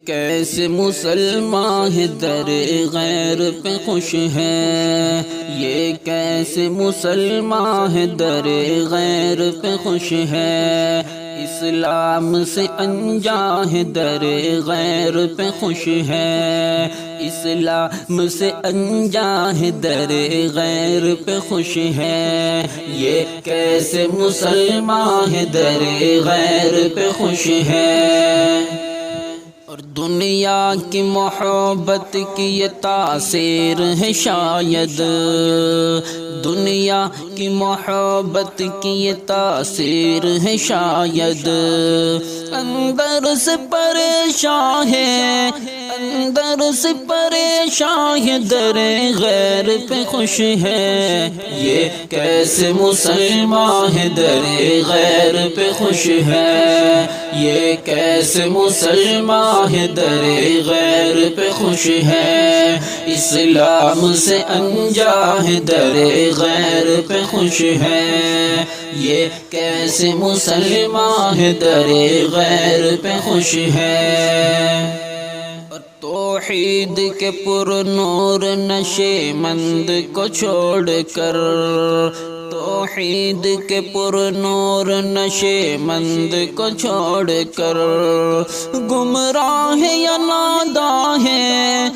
کیسے مسلمان ہے در غیر پہ خوش ہے، یہ کیسے مسلمان ہے در غیر پہ خوش ہے، اسلام سے انجا ہے در غیر پہ خوش ہے، اسلام سے انجا ہے در غیر پہ خوش ہے، یہ کیسے مسلمان ہے در غیر پہ خوش ہے۔ اور دنیا کی محبت کی یہ تاثیر ہے شاید، دنیا کی محبت کی یہ تاثیر ہے شاید، اندر سے پریشان ہے، اندر سے پریشان ہے در غیر پہ خوش ہے، یہ کیسے مسلمان ہے در غیر پہ خوش ہے، یہ کیسے مسلمان ہے در غیر پہ خوش ہے، اسلام سے انجا ہے در غیر پہ خوش ہے، یہ کیسے مسلمان ہے در غیر پہ خوش ہے۔ توحید کے پر نور نشے مند کو چھوڑ کر، توحید کے پر نور نشے مند کو چھوڑ کر، گمراہ یا ناداں ہے،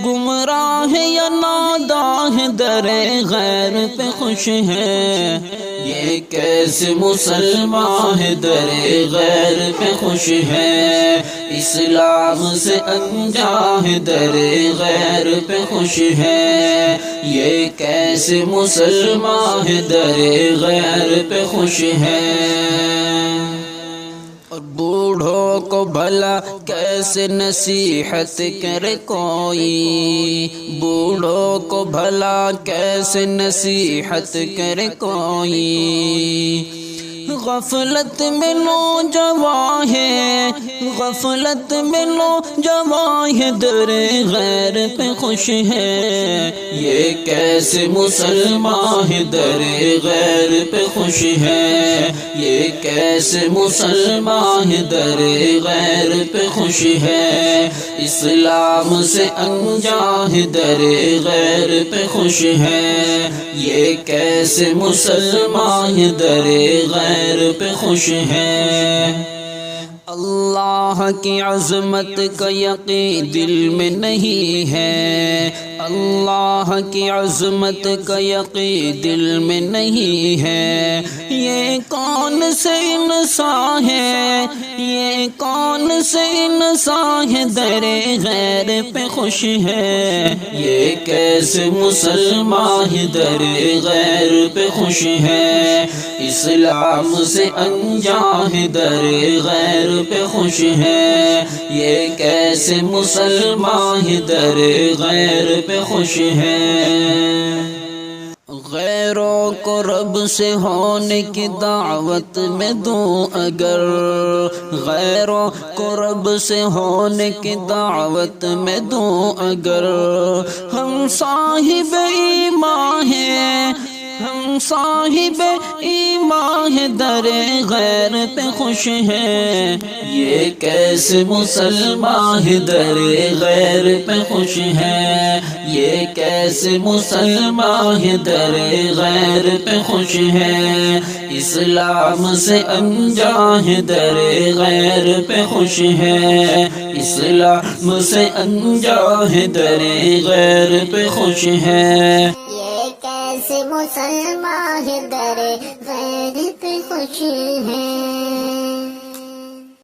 گمراہ یا ناداں ہے در غیر پہ خوش ہے، یہ کیسے مسلمان ہے در غیر پہ خوش ہے، اسلام سے انجا ہے در غیر پہ خوش ہے، یہ کیسے مسلمان ہے در غیر پہ خوش ہے۔ اور بوڑھوں کو بھلا کیسے نصیحت کرے کوئی، بوڑھوں کو بھلا کیسے نصیحت کرے کوئی، غفلت میں نوجوان ہے، غفلت میں نوجوان ہے در غیر پہ خوش ہے، یہ کیسے مسلمان ہے در غیر پہ خوش ہے، یہ کیسے مسلمان ہے در غیر پہ خوش ہے، اسلام سے انجا ہے در غیر پہ خوش ہے، یہ کیسے مسلمان ہے در غیر پہ خوش ہے۔ اللہ کی عظمت کا یقین دل میں نہیں ہے، اللہ کی عظمت کا یقین دل میں نہیں ہے، یہ کون سے انسان ہے، یہ کون سے انسان ہے در غیر پہ خوش ہے، یہ کیسے مسلمان ہے در غیر پہ خوش ہے، اسلام سے انجا ہے در غیر پہ خوش ہے، یہ کیسے مسلمان ہے در غیر پہ خوش ہے۔ غیروں کو رب سے ہونے کی دعوت میں دوں اگر، غیروں کو رب سے ہونے کی دعوت میں دوں اگر، ہم صاحب ایمان ہیں، ہم صاحب ایمان ہے در غیر پہ خوش ہے، یہ کیسے مسلمان ہے در غیر پہ خوش ہے، یہ کیسے مسلمان ہے در غیر پہ خوش ہے، اسلام سے انجا ہے در غیر پہ خوش ہے، اسلام سے انجا ہے در غیر پہ خوش ہے، کیسے مسلمان ہے در غیر پہ خوش ہے۔